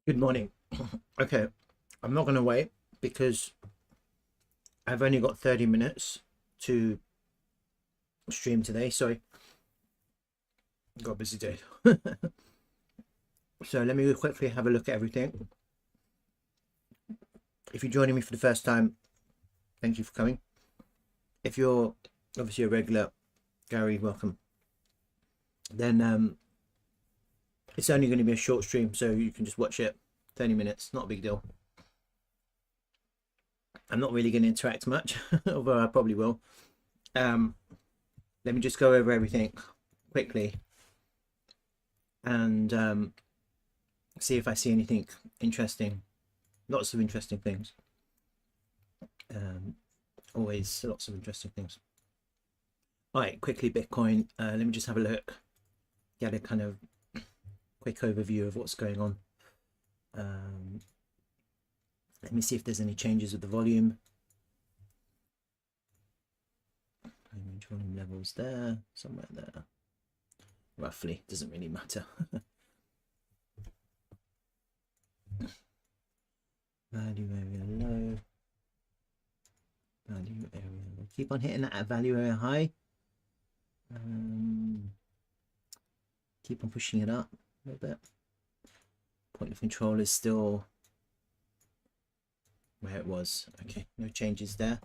Good morning. Okay, I'm not going to wait because I've only got 30 minutes to stream today. Sorry, got a busy day. So let me quickly have a look at everything. If you're joining me for the first time, thank you for coming. If you're obviously a regular, Gary, welcome. Then it's only going to be a short stream, so you can just watch it. 30 minutes, not a big deal. I'm not really going to interact much, although I probably will. Let me just go over everything quickly and see if I see anything interesting. Lots of interesting things. Always lots of interesting things. All right, quickly Bitcoin. Let me just have a look, get a kind of quick overview of what's going on. Let me see if there's any changes with the volume. Volume levels there, somewhere there. Roughly, doesn't really matter. Value area low. Value area low. Keep on hitting that at value area high. Keep on pushing it up a little bit. Point of control is still where it was. Okay, no changes there.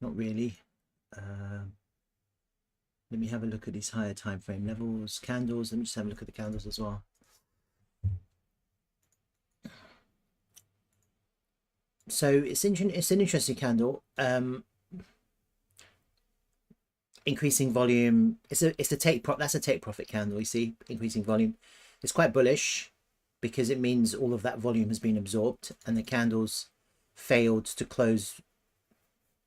Not really. Let me have a look at these higher time frame levels, candles. Let me just have a look at the candles as well. So it's an interesting candle. Increasing volume. It's a that's a take profit candle. You see, increasing volume. It's quite bullish because it means all of that volume has been absorbed and the candles failed to close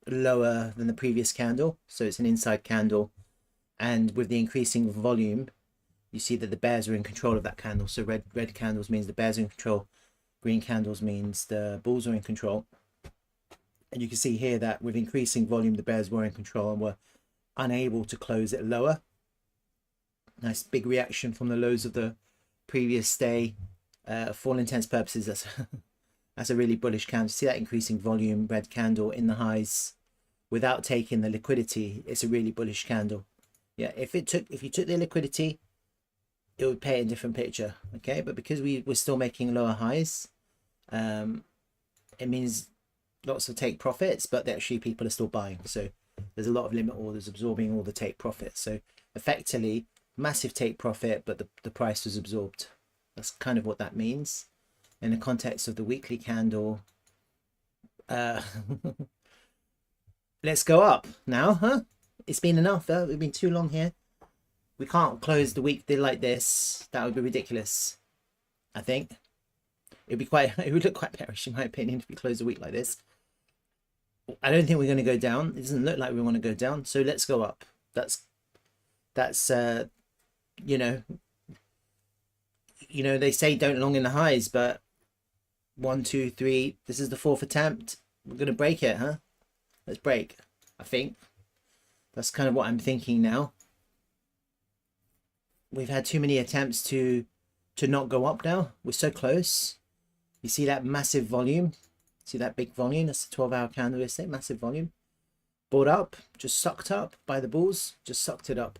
lower than the previous candle. So it's an inside candle, and with the increasing volume, you see that the bears are in control of that candle. So red candles means the bears are in control. Green candles means the bulls are in control. And you can see here that with increasing volume, the bears were in control and were unable to close it lower. Nice big reaction from the lows of the previous day. For all intents and purposes, that's a really bullish candle. See that increasing volume red candle in the highs without taking the liquidity. It's a really bullish candle. Yeah, if you took the liquidity, it would paint a different picture. Okay, but because we're still making lower highs, it means lots of take profits, but actually people are still buying. So there's a lot of limit orders absorbing all the take profits. So effectively, massive take profit, but the price was absorbed. That's kind of what that means in the context of the weekly candle. Let's go up now, huh? It's been enough. We've been too long here. We can't close the week like this. That would be ridiculous. I think it would look quite bearish in my opinion if we close the week like this. I don't think we're going to go down. It doesn't look like we want to go down. So let's go up. That's they say don't long in the highs, but 1, 2, 3. This is the 4th attempt. We're going to break it, huh? Let's break. I think that's kind of what I'm thinking now. We've had too many attempts to not go up now. We're so close. You see that massive volume? See that big volume? That's a 12-hour candle yesterday. Massive volume. Bought up, just sucked up by the bulls, just sucked it up.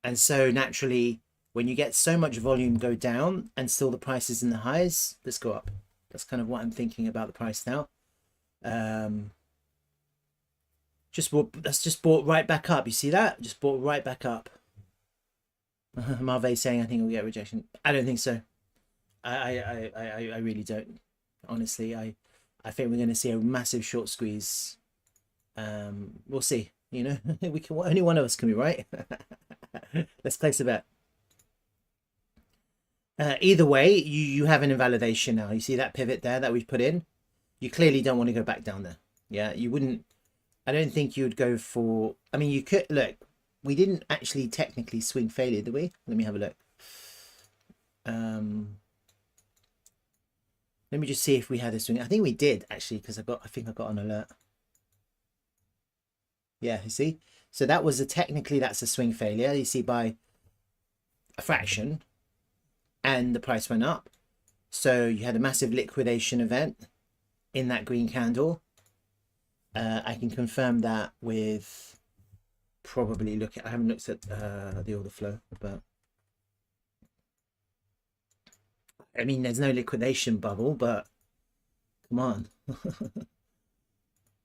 And so naturally, when you get so much volume go down and still the price is in the highs, let's go up. That's kind of what I'm thinking about the price now. That's just bought right back up. You see that? Just bought right back up. Marve saying I think we'll get rejection. I don't think so. I really don't. Honestly, I think we're going to see a massive short squeeze. We'll see. You know, only one of us can be right. Let's place a bet. Either way, you have an invalidation now. You see that pivot there that we've put in? You clearly don't want to go back down there. Yeah, you wouldn't. I don't think you would go for. I mean, you could look. We didn't actually technically swing failure, did we? Let me have a look. Let me just see if we had a swing. I think we did actually, because I think I got an alert. Yeah, you see? So that was technically that's a swing failure. You see by a fraction, and the price went up. So you had a massive liquidation event in that green candle. I can confirm that with probably I haven't looked at the order flow, but I mean, there's no liquidation bubble, but come on.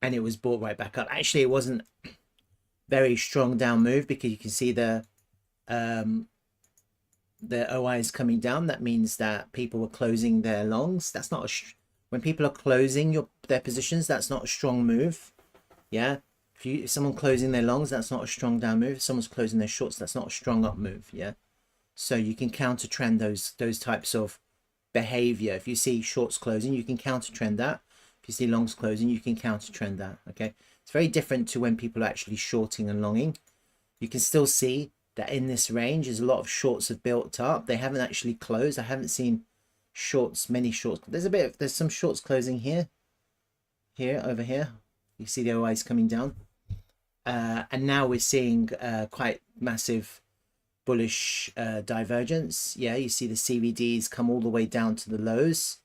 And it was bought right back up. Actually, it wasn't very strong down move because you can see the OI is coming down. That means that people were closing their longs. That's not when people are closing their positions, that's not a strong move. Yeah, if someone closing their longs, that's not a strong down move. If someone's closing their shorts, that's not a strong up move. Yeah, so you can counter trend those types of behavior. If you see shorts closing, you can counter trend that. If you see longs closing, you can counter trend that. Okay, it's very different to when people are actually shorting and longing. You can still see that in this range is a lot of shorts have built up. They haven't actually closed. I haven't seen many shorts. There's some shorts closing here, over here. You see the OIs coming down. And now we're seeing quite massive bullish divergence. Yeah, you see the CVDs come all the way down to the lows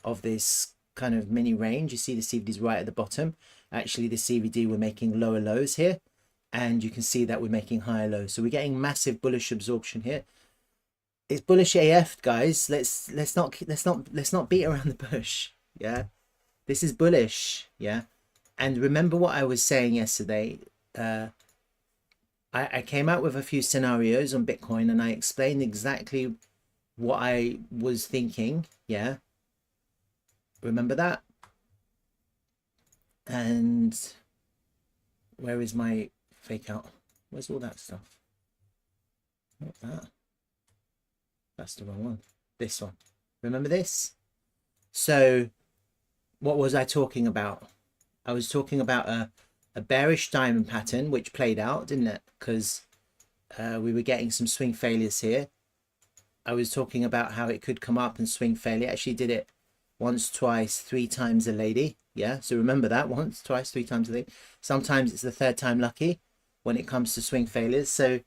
of this kind of mini range. You see the CVDs right at the bottom. Actually, the CVD we're making lower lows here, and you can see that we're making higher lows. So we're getting massive bullish absorption here. It's bullish AF, guys. Let's not beat around the bush. Yeah, this is bullish. Yeah, and remember what I was saying yesterday. I came out with a few scenarios on Bitcoin, and I explained exactly what I was thinking. Yeah, remember that? And where is my fake out? Where's all that stuff? Not that. That's the wrong one. This one. Remember this? So what was I talking about? I was talking about a bearish diamond pattern, which played out, didn't it? Because we were getting some swing failures here. I was talking about how it could come up and swing failure. Actually did it once, twice, 3 times a lady. Yeah, so remember that. Once, twice, 3 times a lady. Sometimes it's the 3rd time lucky when it comes to swing failures. So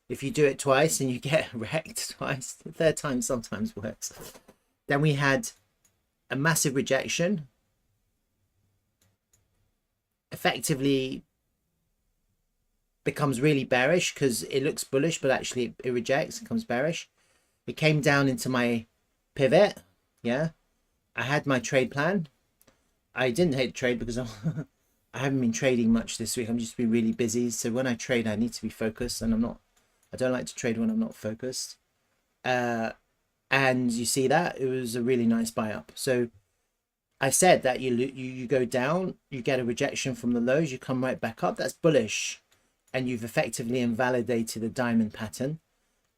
if you do it twice and you get wrecked twice, the 3rd time sometimes works. Then we had a massive rejection. Effectively becomes really bearish because it looks bullish, but actually it rejects and becomes bearish. It came down into my pivot. Yeah, I had my trade plan. I didn't hit trade because I haven't been trading much this week. I'm just been really busy. So when I trade, I need to be focused, and I don't like to trade when I'm not focused. And you see that it was a really nice buy up. So I said that you go down, you get a rejection from the lows, you come right back up. That's bullish, and you've effectively invalidated a diamond pattern.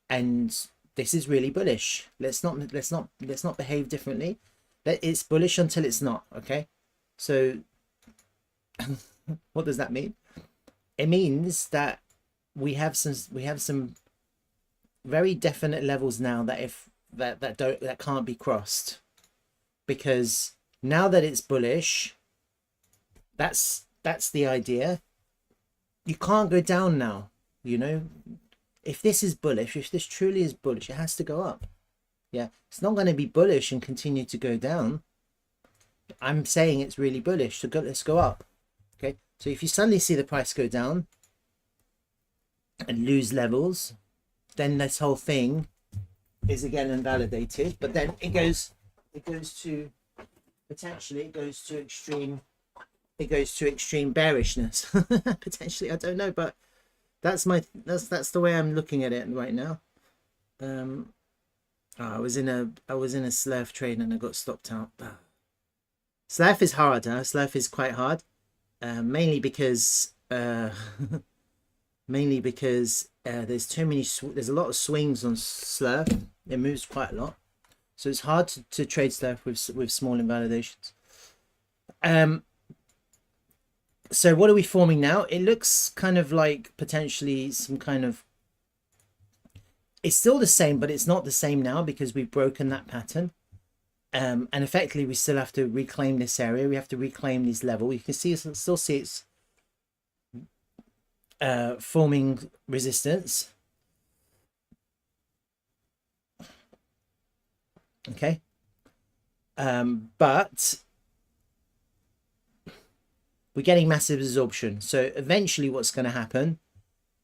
And this is really bullish. Let's not behave differently. It's bullish until it's not. Okay, so what does that mean? It means that we have some very definite levels now that can't be crossed, because now that it's bullish, that's the idea. You can't go down now. You know, if this is bullish, if this truly is bullish, it has to go up. Yeah, it's not going to be bullish and continue to go down. I'm saying it's really bullish, so let's go up. Okay, so if you suddenly see the price go down and lose levels, then this whole thing is again invalidated. But then it goes to potentially extreme bearishness. Potentially, I don't know, but that's the way I'm looking at it right now. I was in a slurf trade and I got stopped out. Slurf is hard. Slurf is quite hard, mainly because there's too many. There's a lot of swings on slurf. It moves quite a lot, so it's hard to trade slurf with small invalidations. So what are we forming now? It looks kind of like potentially some kind of. It's still the same, but it's not the same now because we've broken that pattern. And effectively, we still have to reclaim this area. We have to reclaim this level. You can still see it's forming resistance. Okay, But we're getting massive absorption. So eventually what's going to happen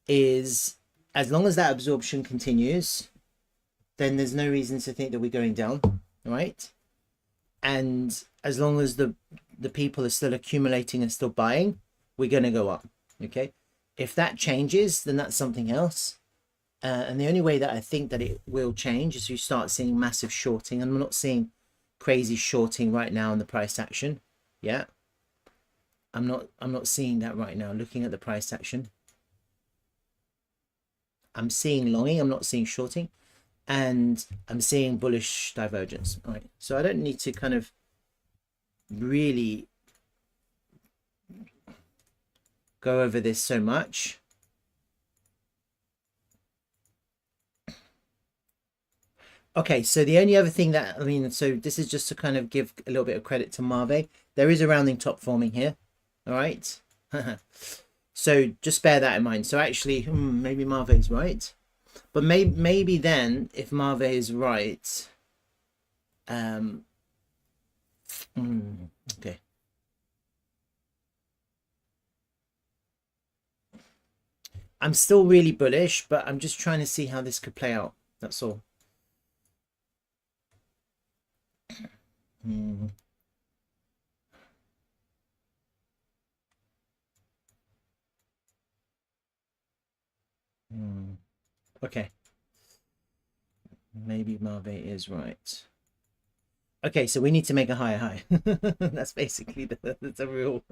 is, as long as that absorption continues, then there's no reason to think that we're going down, right? And as long as the people are still accumulating and still buying, we're going to go up. Okay, if that changes, then that's something else. And the only way that I think that it will change is you start seeing massive shorting. And I'm not seeing crazy shorting right now in the price action. Yeah, I'm not seeing that right now. Looking at the price action, I'm seeing longing. I'm not seeing shorting, and I'm seeing bullish divergence. All right, so I don't need to kind of really go over this so much. Okay, so the only other thing that, I mean, so this is just to kind of give a little bit of credit to Marve. There is a rounding top forming here. All right. So just bear that in mind. So actually, maybe Marve is right. But maybe then, if Marve is right, okay. I'm still really bullish, but I'm just trying to see how this could play out. That's all. Okay. Maybe Marve is right. Okay, so we need to make a higher high. That's basically the rule.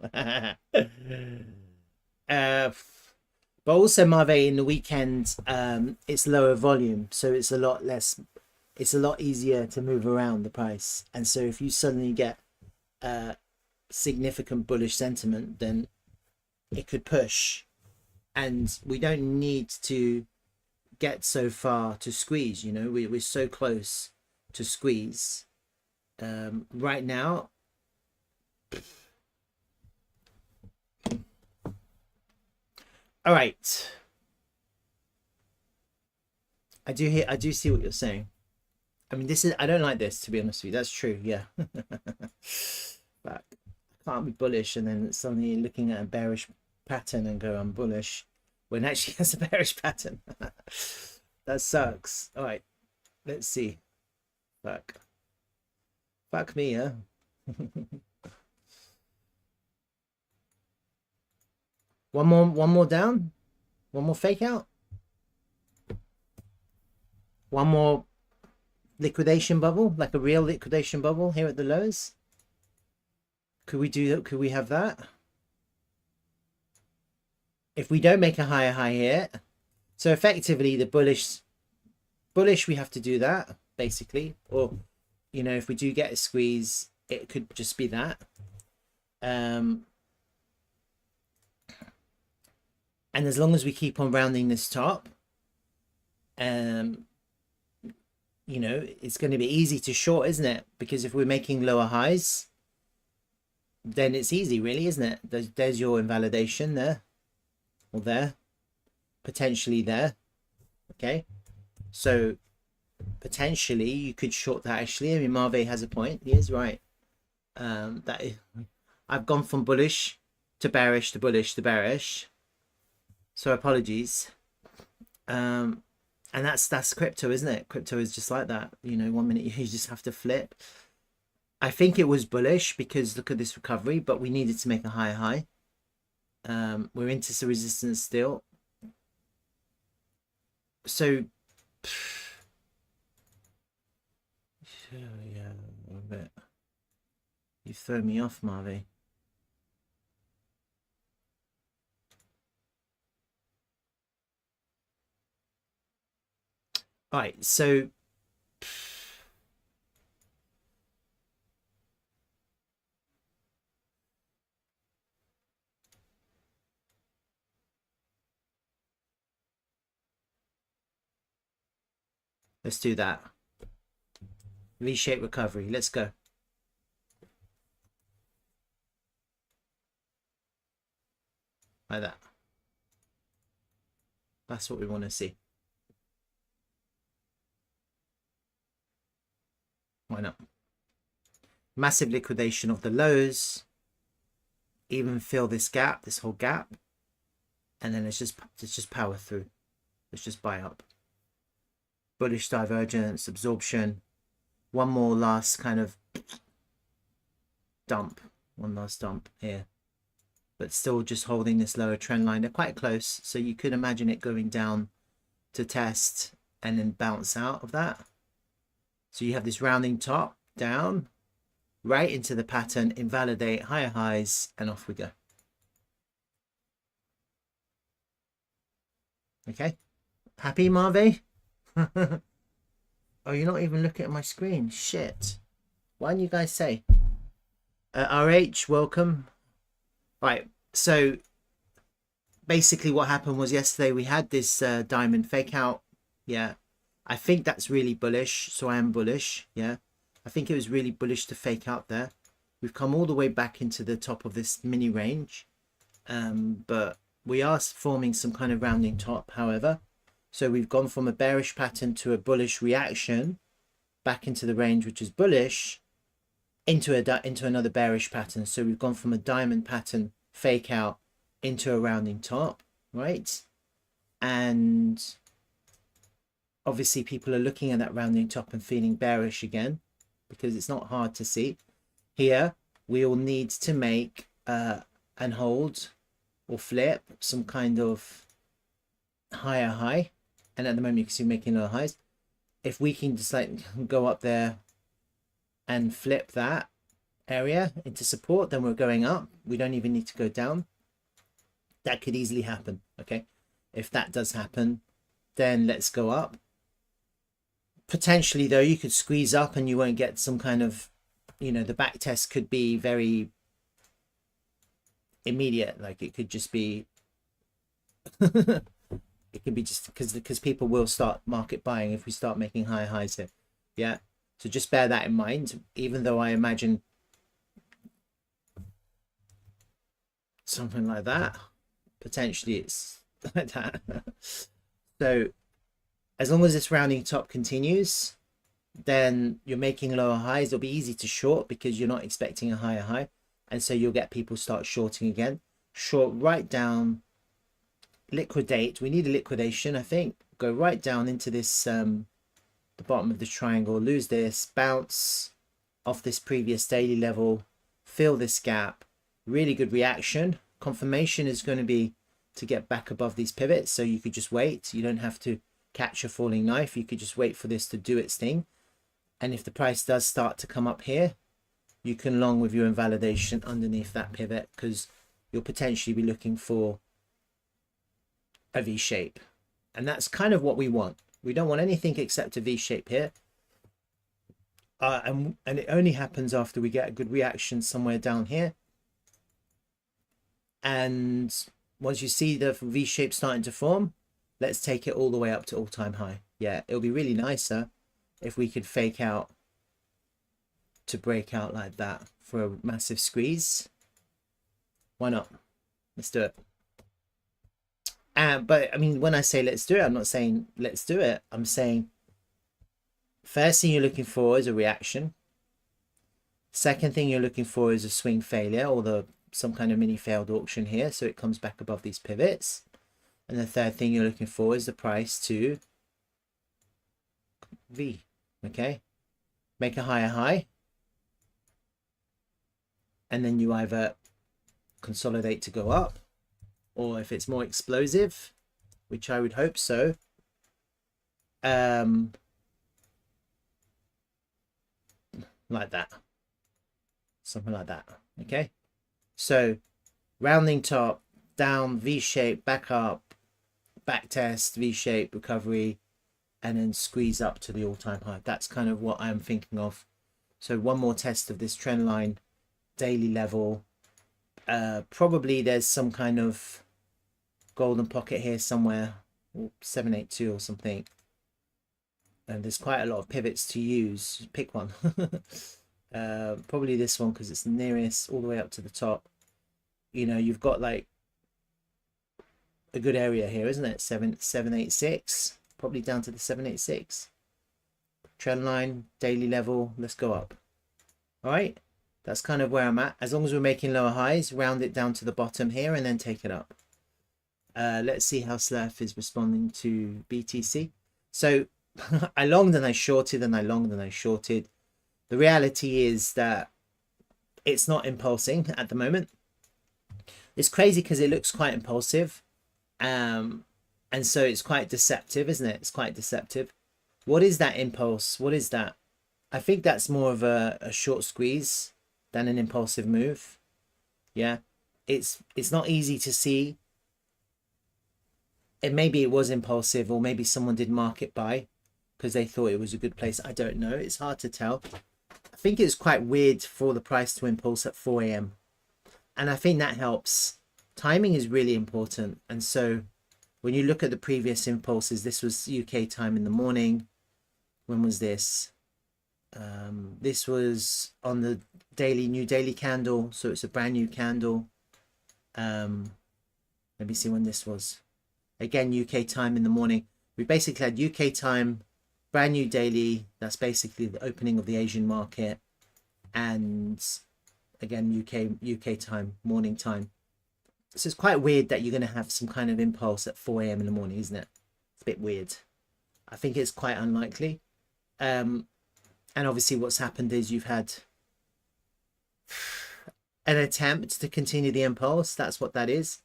But also Marve in the weekend, it's lower volume, so it's a lot less. It's a lot easier to move around the price, and so if you suddenly get significant bullish sentiment, then it could push, and we don't need to get so far to squeeze. You know, we're so close to squeeze right now. All right, I do see what you're saying. I mean, I don't like this, to be honest with you. That's true, yeah. But I can't be bullish and then suddenly looking at a bearish pattern and go, I'm bullish, when actually has a bearish pattern. That sucks. All right, let's see. Fuck me, yeah. One more down. One more fake out. One more liquidation bubble, like a real liquidation bubble here at the lows. Could we do that? Could we have that? If we don't make a higher high here, so effectively the bullish, we have to do that basically. Or, you know, if we do get a squeeze, it could just be that. And as long as we keep on rounding this top, you know, it's going to be easy to short, isn't it? Because if we're making lower highs, then it's easy, really, isn't it? There's your invalidation there, or there, potentially there. Okay, so potentially you could short that. Actually, I mean, Marve has a point. He is right. I've gone from bullish to bearish to bullish to bearish. So apologies. And that's crypto, isn't it? Crypto is just like that. You know, 1 minute you just have to flip. I think it was bullish because look at this recovery, but we needed to make a higher high. We're into some resistance still. So yeah, a bit. You throw me off, Marvy. All right, so let's do that. V-shaped recovery. Let's go. Like that. That's what we want to see. Why not? Massive liquidation of the lows. Even fill this gap, this whole gap. And then let's just power through. Let's just buy up. Bullish divergence, absorption. One more last kind of dump. One last dump here. But still just holding this lower trend line. They're quite close. So you could imagine it going down to test and then bounce out of that. So you have this rounding top down right into the pattern, invalidate, higher highs, and off we go. Okay. Happy, Marvey? Oh, you're not even looking at my screen. Shit. Why didn't you guys say? RH, welcome. Right. So basically what happened was yesterday we had this diamond fake out. Yeah. I think that's really bullish. So I am bullish. Yeah. I think it was really bullish to fake out there. We've come all the way back into the top of this mini range. But we are forming some kind of rounding top, however. So we've gone from a bearish pattern to a bullish reaction back into the range, which is bullish, into another bearish pattern. So we've gone from a diamond pattern fake out into a rounding top, right? And obviously people are looking at that rounding top and feeling bearish again, because it's not hard to see. Here, we will need to make and hold or flip some kind of higher high. And at the moment, you can see making lower highs. If we can just like go up there and flip that area into support, then we're going up. We don't even need to go down. That could easily happen, okay? If that does happen, then let's go up. Potentially, though, you could squeeze up and you won't get some kind of, you know, the back test could be very immediate. Like it could just be... It can be just because people will start market buying if we start making higher highs here. Yeah. So just bear that in mind, even though I imagine something like that. Potentially it's like that. So as long as this rounding top continues, then you're making lower highs. It'll be easy to short because you're not expecting a higher high. And so you'll get people start shorting again. Short right down. Liquidate. We need a liquidation, I think. Go right down into this the bottom of the triangle, lose this, bounce off this previous daily level, fill this gap. Really good reaction. Confirmation is going to be to get back above these pivots, so you could just wait. You don't have to catch a falling knife. You could just wait for this to do its thing. And if the price does start to come up here, you can long with your invalidation underneath that pivot, because you'll potentially be looking for a V shape, and that's kind of what we want. We don't want anything except a V shape here, and it only happens after we get a good reaction somewhere down here. And once you see the V shape starting to form, let's take it all the way up to all-time high. Yeah, it'll be really nicer if we could fake out to break out like that for a massive squeeze. Why not? Let's do it. But I mean, when I say let's do it, I'm not saying let's do it. I'm saying first thing you're looking for is a reaction. Second thing you're looking for is a swing failure, or some kind of mini failed auction here, so it comes back above these pivots. And the third thing you're looking for is the price to V. Okay, make a higher high, and then you either consolidate to go up, or if it's more explosive, which I would hope so, like that, something like that. Okay, so rounding top, down, V shape, back up, back test, V shape, recovery, and then squeeze up to the all-time high. That's kind of what I'm thinking of. So one more test of this trend line, daily level. Probably there's some kind of golden pocket here somewhere, 782 or something, and there's quite a lot of pivots to use. Pick one. Probably this one, because it's the nearest all the way up to the top. You know, you've got like a good area here, isn't it? 786, probably down to the 786 trend line, daily level. Let's go up. All right, That's kind of where I'm at. As long as we're making lower highs, round it down to the bottom here and then take it up. Let's see how Slurf is responding to BTC. So I longed and I shorted and I longed and I shorted. The reality is that it's not impulsing at the moment. It's crazy because it looks quite impulsive. And so it's quite deceptive, isn't it? It's quite deceptive. What is that impulse? What is that? I think that's more of a short squeeze than an impulsive move. Yeah, it's not easy to see. Maybe it was impulsive, or maybe someone did market buy because they thought it was a good place. I don't know. It's hard to tell. I think it's quite weird for the price to impulse at 4 a.m. And I think that helps. Timing is really important. And so when you look at the previous impulses, this was UK time in the morning. When was this? This was on the new daily candle. So it's a brand new candle. Let me see when this was. Again, UK time in the morning. We basically had UK time, brand new daily. That's basically the opening of the Asian market. And again, UK time, morning time. So it's quite weird that you're going to have some kind of impulse at 4 a.m. in the morning, isn't it? It's a bit weird. I think it's quite unlikely. And obviously what's happened is you've had an attempt to continue the impulse. That's what that is.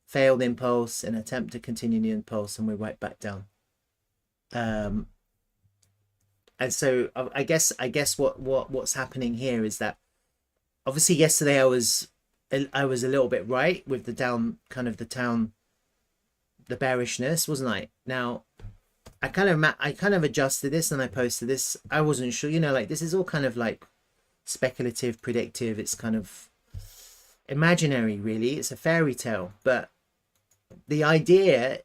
Failed impulse, an attempt to continue the impulse, and we're right back down. And so I guess what's happening here is that obviously yesterday I was a little bit right with the down, kind of the bearishness, wasn't I? Now I kind of adjusted this and I posted this. I wasn't sure, you know, like this is all kind of like speculative, predictive. It's kind of imaginary, really. It's a fairy tale, but the idea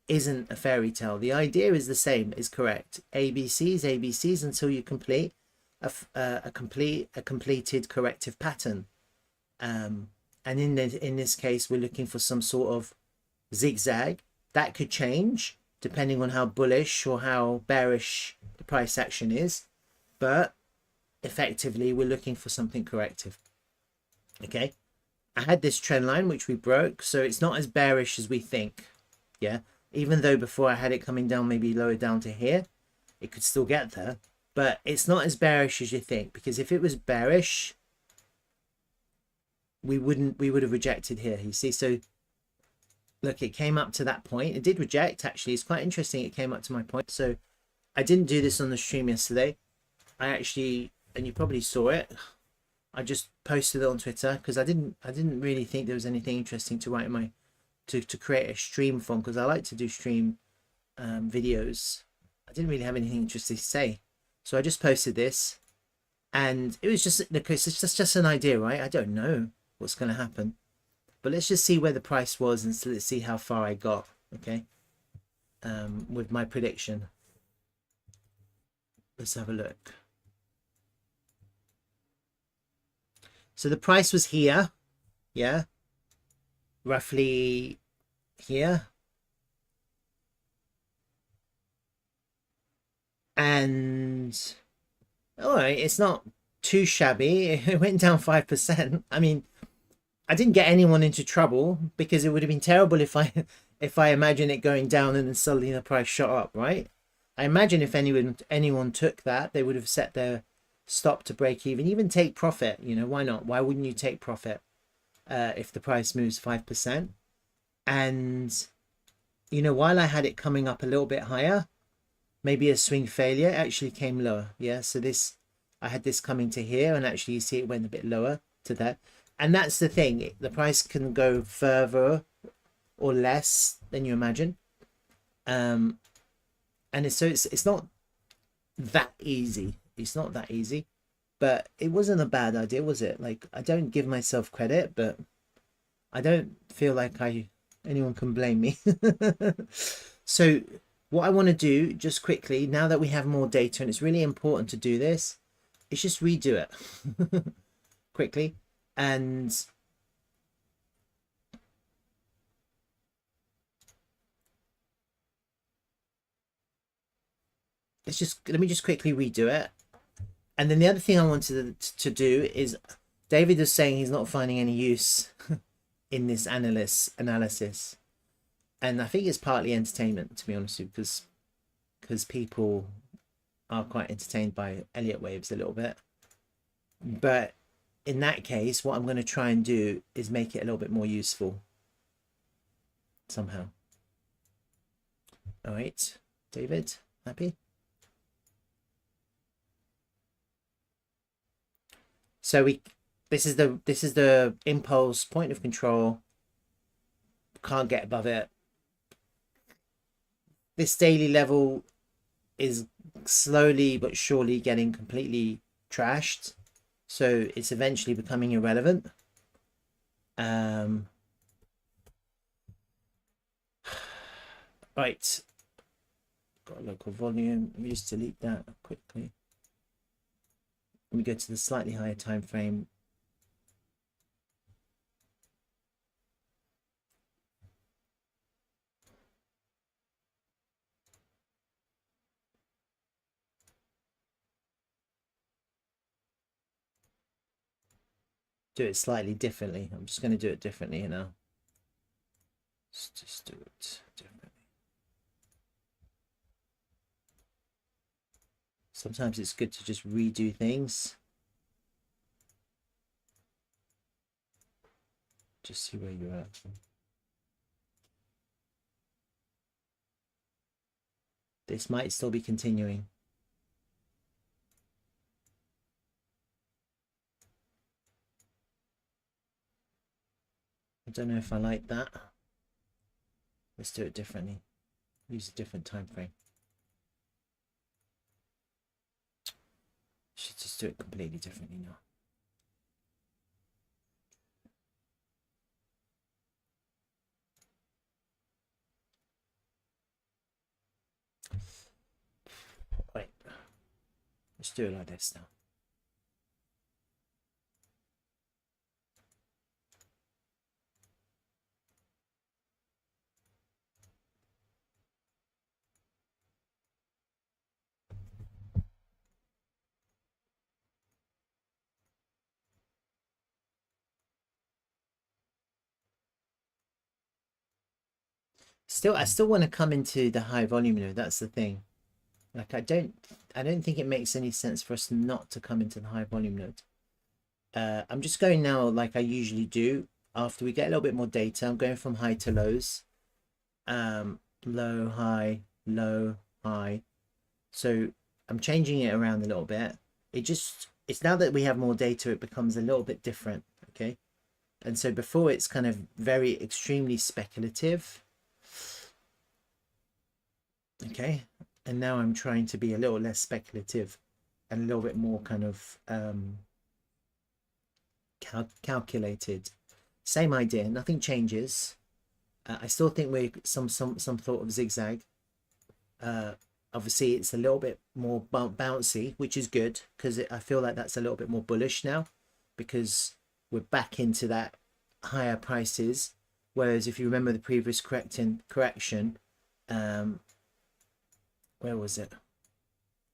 isn't a fairy tale. The idea is the same, is correct. ABCs until you complete a completed corrective pattern. And in this case, we're looking for some sort of zigzag that could change depending on how bullish or how bearish the price action is. But effectively, we're looking for something corrective. Okay. I had this trend line, which we broke. So it's not as bearish as we think. Yeah. Even though before I had it coming down, maybe lower down to here, it could still get there. But it's not as bearish as you think, because if it was bearish, we would have rejected here. You see, so look, it came up to that point. It did reject, actually. It's quite interesting. It came up to my point. So I didn't do this on the stream yesterday. I actually, and you probably saw it, I just posted it on Twitter because I didn't really think there was anything interesting to write in my to create a stream from, because I like to do stream videos. I didn't really have anything interesting to say, so I just posted this, and it was just it's just an idea, right? I don't know what's going to happen, but let's just see where the price was and so let's see how far I got. Okay, with my prediction. Let's have a look. So the price was here, yeah, roughly here, and all right, it's not too shabby. It went down 5%. I mean, I didn't get anyone into trouble, because it would have been terrible if I imagine it going down and then suddenly the price shot up, right? I imagine if anyone took that, they would have set their stop to break even take profit. You know, why not? Why wouldn't you take profit if the price moves 5%? And you know, while I had it coming up a little bit higher, maybe a swing failure, actually came lower. Yeah, so this, I had this coming to here, and actually you see it went a bit lower to that. And that's the thing, the price can go further or less than you imagine. And it's not that easy. It's not that easy, but it wasn't a bad idea, was it? Like, I don't give myself credit, but I don't feel like anyone can blame me. So what I want to do just quickly, now that we have more data, and it's really important to do this, is just redo it quickly. And let me just quickly redo it. And then the other thing I wanted to do is David is saying he's not finding any use in this analysis, and I think it's partly entertainment, to be honest with you, because people are quite entertained by Elliott waves a little bit. But in that case, what I'm going to try and do is make it a little bit more useful somehow. All right, David, happy? So this is the impulse point of control. Can't get above it. This daily level is slowly but surely getting completely trashed, so it's eventually becoming irrelevant. Right, got a local volume. Let me just delete that quickly. Let me go to the slightly higher time frame. Do it slightly differently. I'm just going to do it differently now. Let's just do it differently. Sometimes it's good to just redo things. Just see where you're at. This might still be continuing. I don't know if I like that. Let's do it differently. Use a different time frame. Should just do it completely differently now. Wait. Let's do it like this now. I still want to come into the high volume node. That's the thing. Like I don't think it makes any sense for us not to come into the high volume node. I'm just going now like I usually do after we get a little bit more data. I'm going from high to lows. Low, high, low, high. So I'm changing it around a little bit. It's now that we have more data, it becomes a little bit different. Okay. And so before it's kind of very extremely speculative. Okay. And now I'm trying to be a little less speculative and a little bit more kind of calculated. Same idea, nothing changes. I still think we're some sort of zigzag. Obviously it's a little bit more bouncy, which is good because I feel like that's a little bit more bullish now because we're back into that higher prices. Whereas if you remember the previous correction, where was it?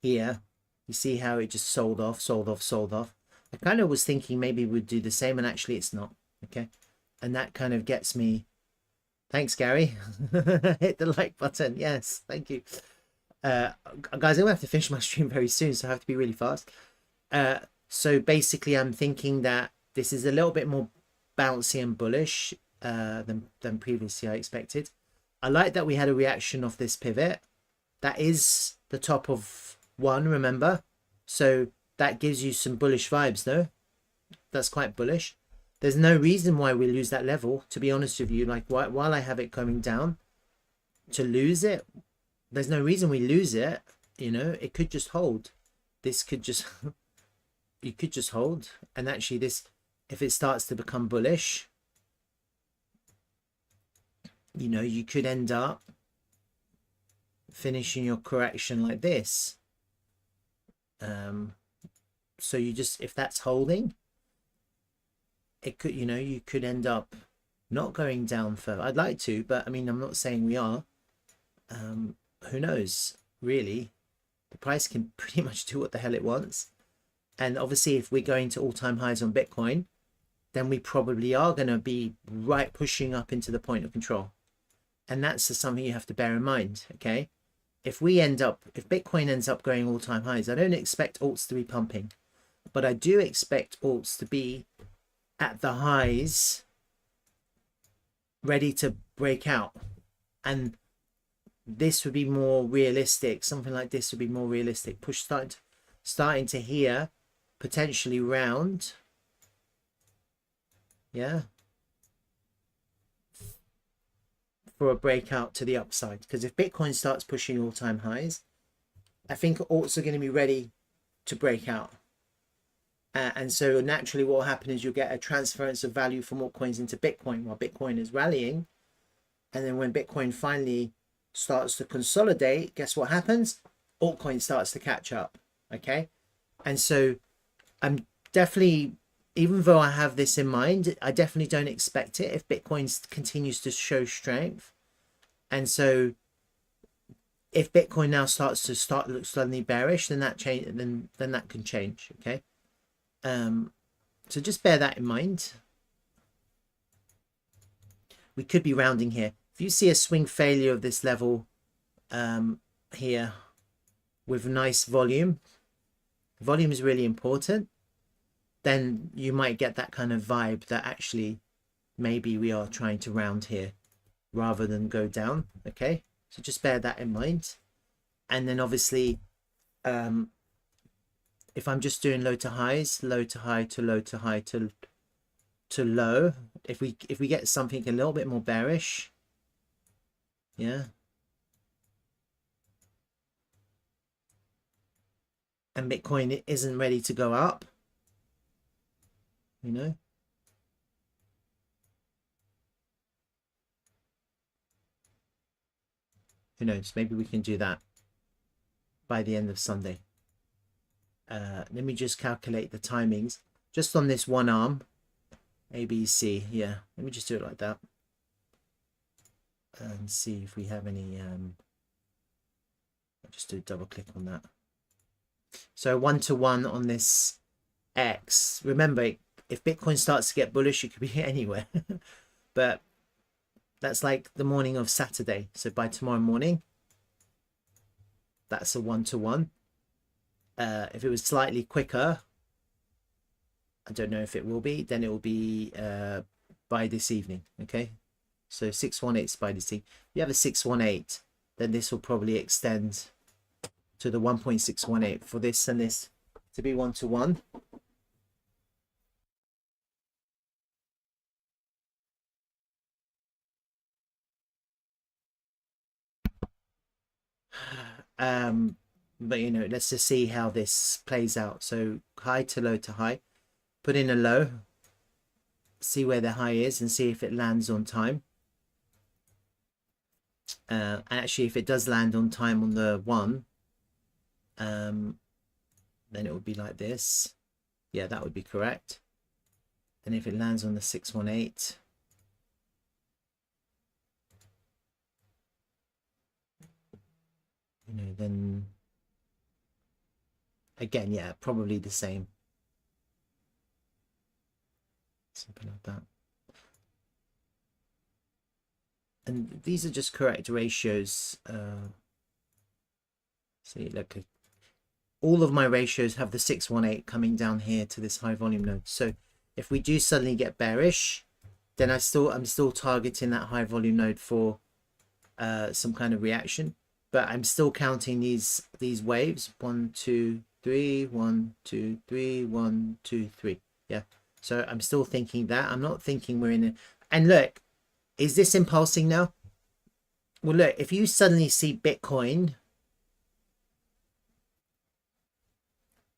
Here, you see how it just sold off. I kind of was thinking maybe we'd do the same, and actually it's not. Okay, and that kind of gets me. Thanks, Gary. Hit the like button. Yes, thank you. Guys, I'm gonna have to finish my stream very soon, so I have to be really fast. So basically, I'm thinking that this is a little bit more bouncy and bullish than previously I expected. I like that we had a reaction off this pivot. That is the top of one, remember? So that gives you some bullish vibes, no? That's quite bullish. There's no reason why we lose that level, to be honest with you. Like, while I have it coming down, to lose it, there's no reason we lose it. You know, it could just hold. This could just, you could just hold. And actually this, if it starts to become bullish, you know, you could end up finishing your correction like this. So you just, if that's holding, it could, you know, you could end up not going down further. I'd like to, but I mean, I'm not saying we are. Who knows, really? The price can pretty much do what the hell it wants. And obviously, if we're going to all-time highs on Bitcoin, then we probably are going to be right pushing up into the point of control. And that's something you have to bear in mind, okay? If Bitcoin ends up going all-time highs, I don't expect alts to be pumping, but I do expect alts to be at the highs, ready to break out. And this would be more realistic. Something like this would be more realistic. Push starting to here, potentially round. Yeah. For a breakout to the upside. Because if Bitcoin starts pushing all-time highs, I think alts are going to be ready to break out. And so naturally what will happen is you'll get a transference of value from altcoins into Bitcoin while Bitcoin is rallying. And then when Bitcoin finally starts to consolidate, guess what happens? Altcoin starts to catch up. Okay. And so I'm definitely, even though I have this in mind, I definitely don't expect it if Bitcoin continues to show strength. And so if Bitcoin now starts to look suddenly bearish, then that that can change. Okay. So just bear that in mind. We could be rounding here. If you see a swing failure of this level here with nice volume is really important, then you might get that kind of vibe that actually maybe we are trying to round here rather than go down. Okay, so just bear that in mind. And then obviously if I'm just doing low to highs, low to high to low to high to low, if we get something a little bit more bearish, yeah, and Bitcoin isn't ready to go up, you know, who knows, maybe we can do that by the end of Sunday. Let me just calculate the timings just on this one arm, ABC. Yeah, let me just do it like that and see if we have any I'll just do a double click on that. So 1-to-1 on this X. Remember, if Bitcoin starts to get bullish, it could be anywhere. But that's like the morning of Saturday. So by tomorrow morning, that's a 1-to-1. If it was slightly quicker, I don't know if it will be, then it will be by this evening. Okay, so 618 is by this evening. If you have a 618, then this will probably extend to the 1.618 for this and this to be 1-to-1. But you know, let's just see how this plays out. So high to low to high, put in a low, see where the high is and see if it lands on time. And actually, if it does land on time on the 1, then it would be like this. Yeah, that would be correct. And if it lands on the 618, you know, then again, yeah, probably the same. Something like that. And these are just correct ratios. See, look, all of my ratios have the 618 coming down here to this high volume node. So if we do suddenly get bearish, then I'm still targeting that high volume node for some kind of reaction. But I'm still counting these waves. 1, 2, 3, 1, 2, 3, 1, 2, 3. Yeah. So I'm still thinking that. I'm not thinking we're in a... And look, is this impulsing now? Well, look, if you suddenly see Bitcoin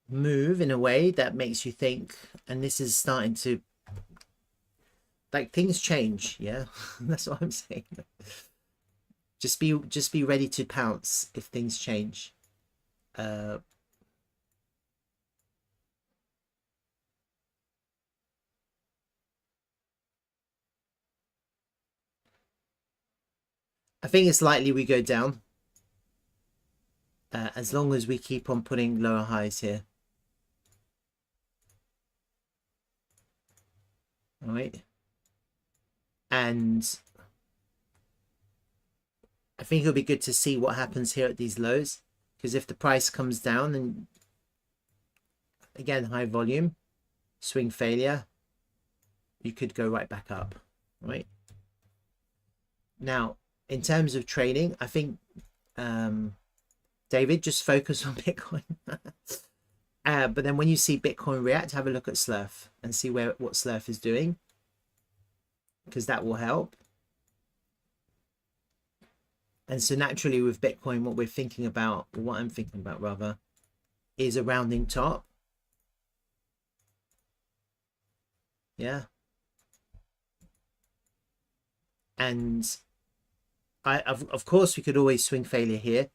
move in a way that makes you think, and this is starting to, like, things change. Yeah, that's what I'm saying. Just be ready to pounce if things change. I think it's likely we go down as long as we keep on putting lower highs here. All right. And I think it'll be good to see what happens here at these lows, because if the price comes down, then again, high volume, swing failure, you could go right back up, right? Now, in terms of trading, I think, David, just focus on Bitcoin. But then when you see Bitcoin react, have a look at Slurf and see what Slurf is doing, because that will help. And so naturally with Bitcoin, what we're thinking about, or what I'm thinking about rather, is a rounding top. Yeah. And of course we could always swing failure here.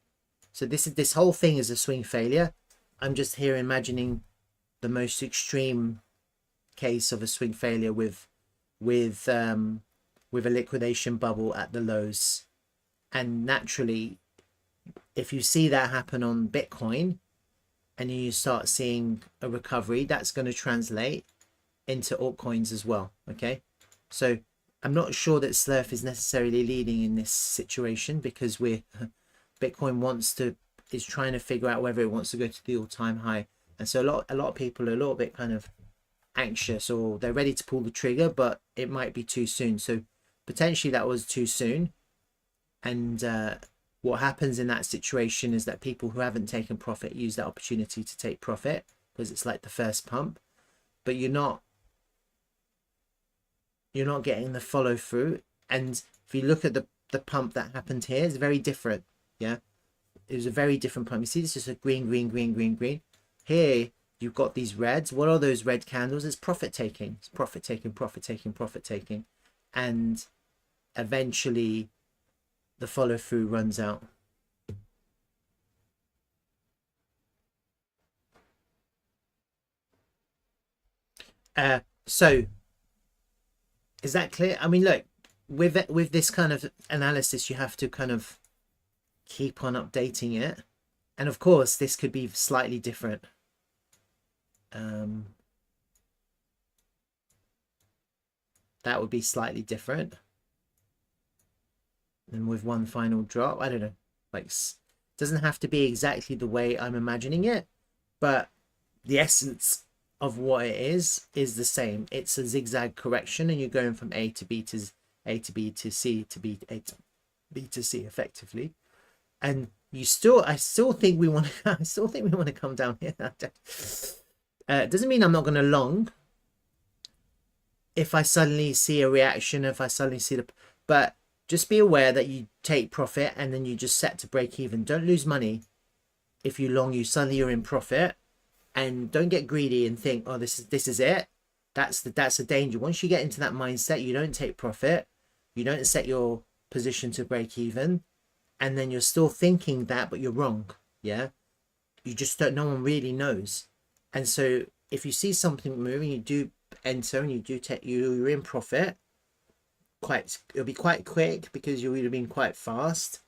So this whole thing is a swing failure. I'm just here imagining the most extreme case of a swing failure with a liquidation bubble at the lows. And naturally, if you see that happen on Bitcoin and you start seeing a recovery, that's going to translate into altcoins as well. Okay, so I'm not sure that Slurf is necessarily leading in this situation, because Bitcoin is trying to figure out whether it wants to go to the all-time high, and so a lot of people are a little bit kind of anxious, or they're ready to pull the trigger, but it might be too soon. So potentially that was too soon. And what happens in that situation is that people who haven't taken profit use that opportunity to take profit, because it's like the first pump, but you're not getting the follow through. And if you look at the pump that happened here, it's very different. Yeah, it was a very different pump. You see, this is a green, green, green, green, green. Here you've got these reds. What are those red candles? It's profit taking. It's profit taking, profit taking, profit taking, and eventually the follow through runs out. So is that clear? I mean, look, with this kind of analysis, you have to kind of keep on updating it, and of course this could be slightly different. That would be slightly different. And with one final drop, I don't know, like, doesn't have to be exactly the way I'm imagining it, but the essence of what it is the same. It's a zigzag correction, and you're going from A to B to C to B to B to C effectively. And I still think we want to come down here. Doesn't mean I'm not going to long if I suddenly see a reaction, if I suddenly see but just be aware that you take profit and then you just set to break even. Don't lose money if you long. You're in profit, and don't get greedy and think, oh, this is it. That's a danger. Once you get into that mindset, you don't take profit, you don't set your position to break even, and then you're still thinking that, but you're wrong. Yeah, you just don't. No one really knows. And so if you see something moving, you do enter and you do take. You're in profit. It'll be quite quick, because you would have been quite fast.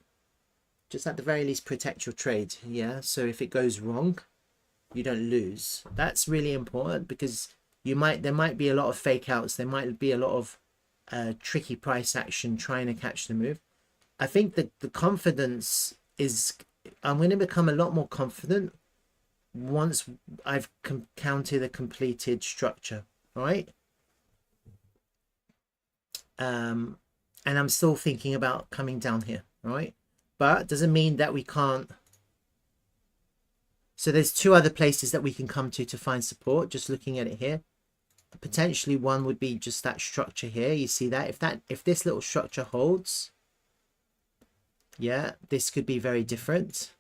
Just at the very least, protect your trade. Yeah, so if it goes wrong, you don't lose. That's really important, because there might be a lot of fake outs. There might be a lot of tricky price action trying to catch the move. I think that the confidence is, I'm going to become a lot more confident once I've counted a completed structure. All right. And I'm still thinking about coming down here. All right. But doesn't mean that we can't. So there's two other places that we can come to find support, just looking at it here. Potentially one would be just that structure here. You see that? If this little structure holds, yeah, this could be very different.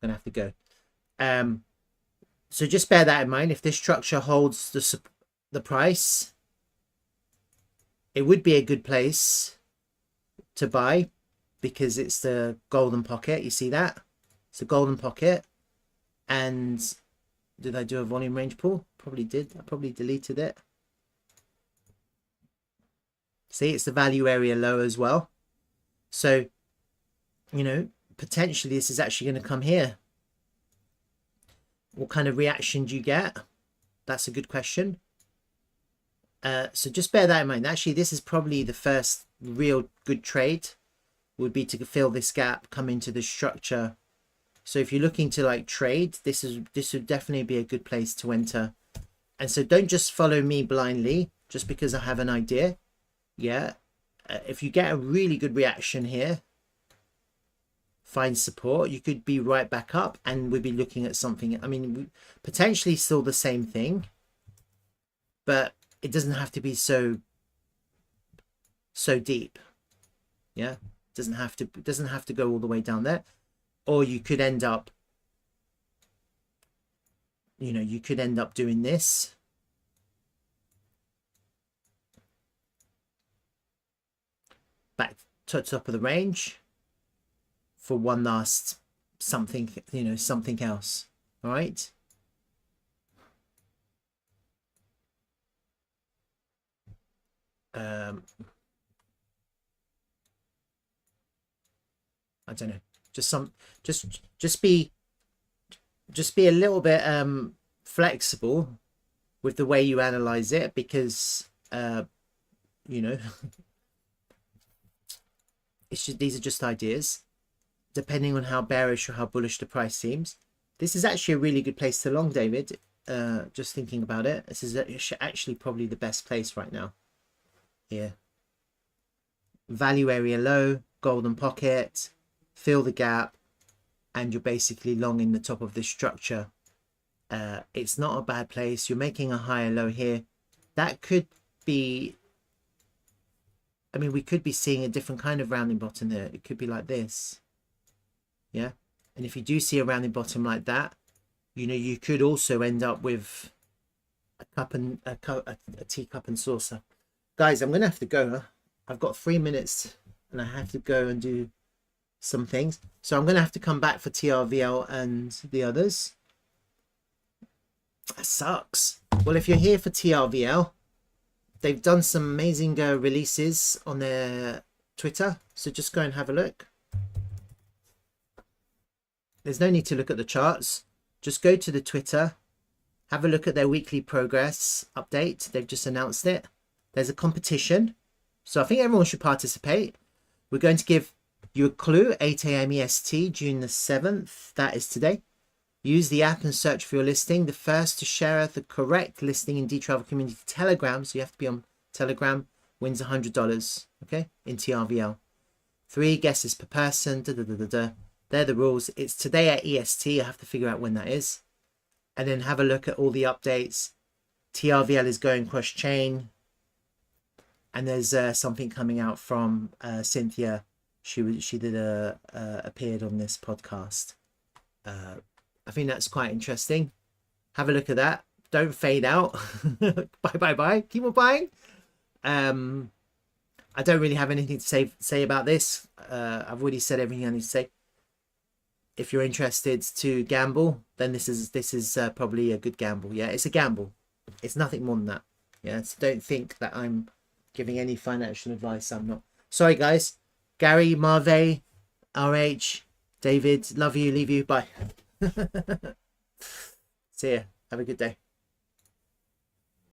Gonna have to go. So just bear that in mind. If this structure holds the price, it would be a good place to buy, because it's the golden pocket. You see that? It's a golden pocket. And did I do a volume range pull? Probably did. I probably deleted it. See, it's the value area low as well. So, you know, potentially this is actually going to come here. What kind of reaction do you get? That's a good question. So just bear that in mind. Actually, this is probably the first real good trade, would be to fill this gap, come into the structure. So if you're looking to like trade, this would definitely be a good place to enter. And so don't just follow me blindly just because I have an idea. Yeah. If you get a really good reaction here, find support, you could be right back up and we'd be looking at something. I mean, potentially still the same thing, but it doesn't have to be so deep. Yeah. It doesn't have to go all the way down there. Or you could end up, you know, you could end up doing this. Back to the top of the range for one last something, you know, something else. All right. I don't know. Just be a little bit flexible with the way you analyze it, because you know, these are just ideas depending on how bearish or how bullish the price seems. This is actually a really good place to long, David. Just thinking about it, this is actually probably the best place right now. Here, value area low, golden pocket, fill the gap, and you're basically long in the top of this structure. It's not a bad place. You're making a higher low here. That could be, I mean, we could be seeing a different kind of rounding bottom there. It could be like this. Yeah. And if you do see a rounding bottom like that, you know, you could also end up with a cup and a teacup and saucer. Guys, I'm going to have to go. Huh? I've got 3 minutes and I have to go and do some things. So I'm going to have to come back for TRVL and the others. That sucks. Well, if you're here for TRVL, they've done some amazing releases on their Twitter. So just go and have a look. There's no need to look at the charts. Just go to the Twitter. Have a look at their weekly progress update. They've just announced it. There's a competition. So I think everyone should participate. We're going to give you a clue. 8 AM EST, June the 7th. That is today. Use the app and search for your listing. The first to share the correct listing in Dtravel Community Telegram, so you have to be on Telegram, wins $100, okay, in TRVL. 3 guesses per person. They're the rules. It's today at EST. I have to figure out when that is. And then have a look at all the updates. TRVL is going cross-chain. And there's something coming out from Cynthia. She did appeared on this podcast. I think that's quite interesting. Have a look at that. Don't fade out. Bye. Keep on buying. I don't really have anything to say about this. I've already said everything I need to say. If you're interested to gamble, then this is probably a good gamble. Yeah, it's a gamble. It's nothing more than that. Yeah, so don't think that I'm giving any financial advice. I'm not. Sorry, guys. Gary, Marve, RH, David, love you, leave you. Bye. See ya. Have a good day.